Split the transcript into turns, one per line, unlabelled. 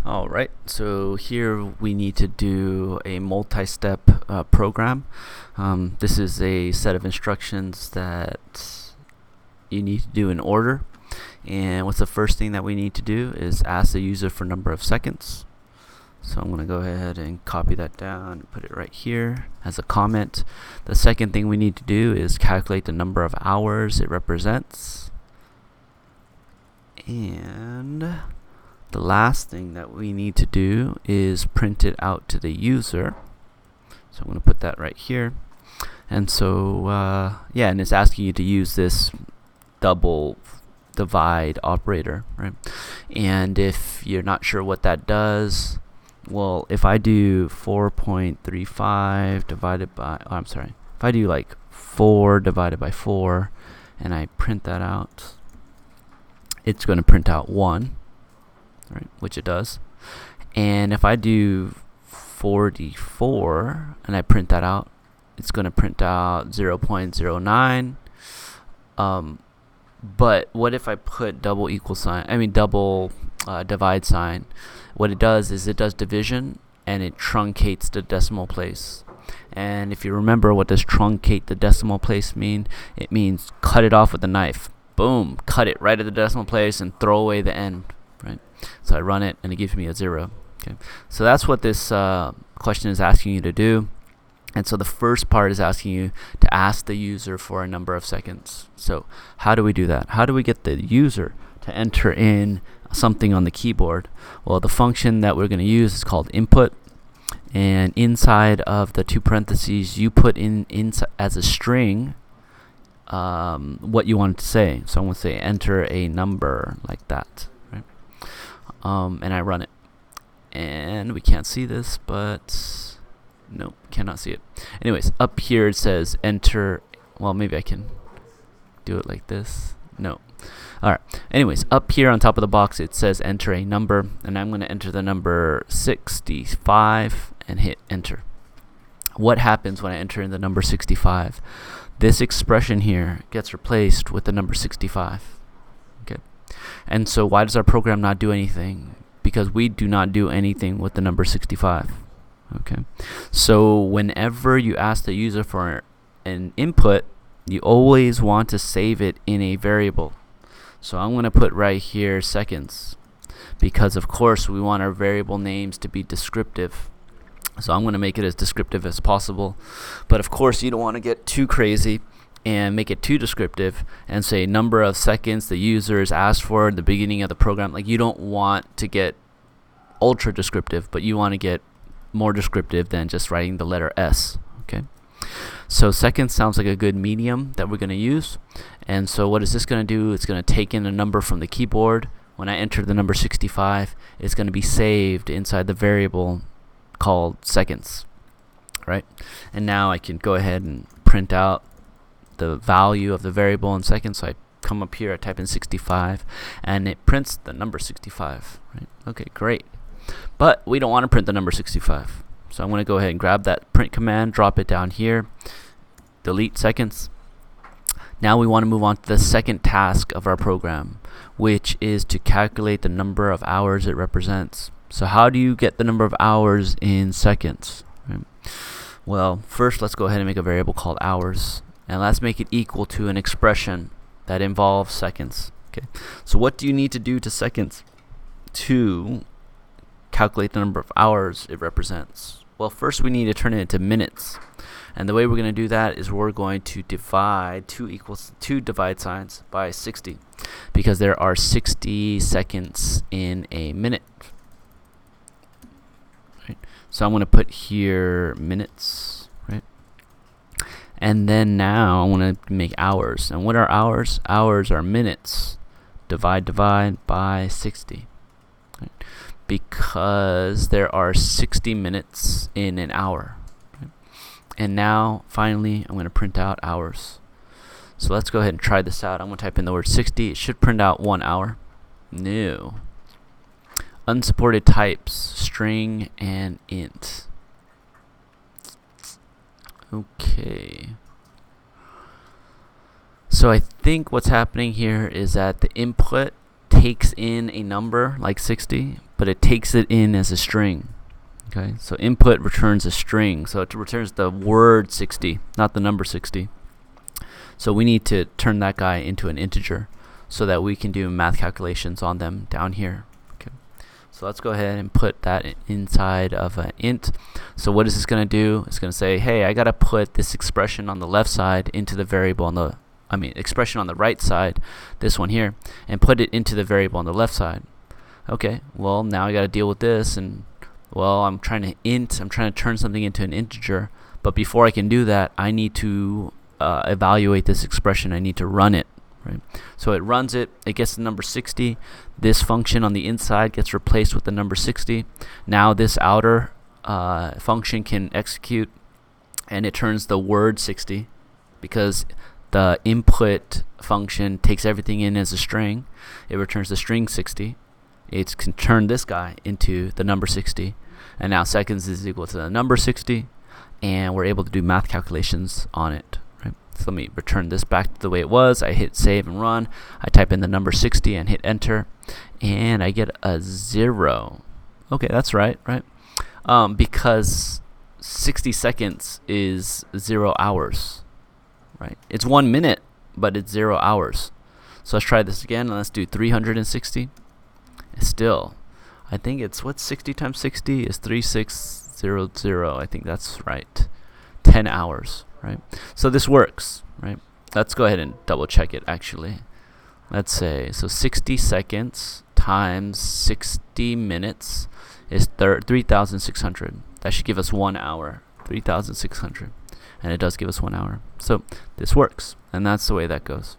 All right, so here we need to do a multi-step program. This is a set of instructions that you need to do in order. And what's the first thing that we need to do is ask the user for number of seconds. So I'm going to go ahead and copy that down and put it right here as a comment. The second thing we need to do is calculate the number of hours it represents. And the last thing that we need to do is print it out to the user. So I'm going to put that right here. And so, and it's asking you to use this double divide operator, right? And if you're not sure what that does, well, if I do 4.35 divided by, if I do like 4 divided by 4 and I print that out, it's going to print out 1. Right, which it does. And if I do 44 and I print that out, it's going to print out 0.09. But what if I put double divide sign? What it does is it does division and it truncates the decimal place. And if you remember, what does truncate the decimal place mean? It means cut it off with a knife. Boom, cut it right at the decimal place and throw away the end. Right. So I run it and it gives me a 0. Okay. So that's what this question is asking you to do. And so the first part is asking you to ask the user for a number of seconds. So how do we do that? How do we get the user to enter in something on the keyboard? Well, the function that we're going to use is called input. And inside of the 2 parentheses, you put in as a string what you want to say. So I'm going to say enter a number like that. And I run it, and we can't see this, but nope, cannot see it. Anyways, up here it says enter. Well, maybe I can do it like this. No. Alright, anyways, up here on top of the box it says enter a number, and I'm going to enter the number 65 and hit enter. What happens when I enter in the number 65? This expression here gets replaced with the number 65. Okay. And so why does our program not do anything? Because we do not do anything with the number 65. Okay. So whenever you ask the user for an input, you always want to save it in a variable. So I'm going to put right here seconds, because of course we want our variable names to be descriptive. So I'm going to make it as descriptive as possible. But of course you don't want to get too crazy and make it too descriptive and say number of seconds the user is asked for at the beginning of the program. Like, you don't want to get ultra descriptive, but you want to get more descriptive than just writing the letter S. Okay. So seconds sounds like a good medium that we're going to use. And so what is this going to do? It's going to take in a number from the keyboard. When I enter the number 65, it's going to be saved inside the variable called seconds. Right? And now I can go ahead and print out the value of the variable in seconds. So I come up here, I type in 65, and it prints the number 65. Right? Okay, great. But we don't want to print the number 65. So I'm going to go ahead and grab that print command, drop it down here, delete seconds. Now we want to move on to the second task of our program, which is to calculate the number of hours it represents. So how do you get the number of hours in seconds? Right? Well, first let's go ahead and make a variable called hours, and let's make it equal to an expression that involves seconds. Okay. So what do you need to do to seconds to calculate the number of hours it represents? Well, first we need to turn it into minutes. And the way we're going to do that is we're going to divide two divide signs by 60, because there are 60 seconds in a minute. Right. So I'm going to put here minutes, right? And then now I want to make hours. And what are hours? Hours are minutes. Divide by 60. Right? Because there are 60 minutes in an hour. Right? And now, finally, I'm going to print out hours. So let's go ahead and try this out. I'm going to type in the word 60. It should print out 1 hour. No. Unsupported types, string and int. Okay. So I think what's happening here is that the input takes in a number like 60, but it takes it in as a string. Okay, so input returns a string, so it returns the word 60, not the number 60. So we need to turn that guy into an integer so that we can do math calculations on them down here. Okay, so let's go ahead and put that inside of an int. So what is this going to do? It's going to say, hey, I got to put this expression on the left side into the variable on the expression on the right side, this one here, and put it into the variable on the left side. Okay, well, now I got to deal with this, and well, I'm trying to turn something into an integer, but before I can do that, I need to evaluate this expression. I need to run it, right? So it runs it, it gets the number 60. This function on the inside gets replaced with the number 60. Now this outer function can execute, and it turns the word 60 because the input function takes everything in as a string. It returns the string 60. It can turn this guy into the number 60, and now seconds is equal to the number 60, and we're able to do math calculations on it, right? So let me return this back to the way it was. I hit save and run. I type in the number 60 and hit enter, and I get a 0. Okay, that's right? Because 60 seconds is 0 hours, right? It's 1 minute, but it's 0 hours. So let's try this again, and let's do 360. Still, I think it's, what's 60 times 60 is 3600. I think that's right. 10 hours, right? So this works, right? Let's go ahead and double check it actually. Let's say, so 60 seconds times 60 minutes is 3,600. That should give us 1 hour, 3,600. And it does give us 1 hour. So this works, and that's the way that goes.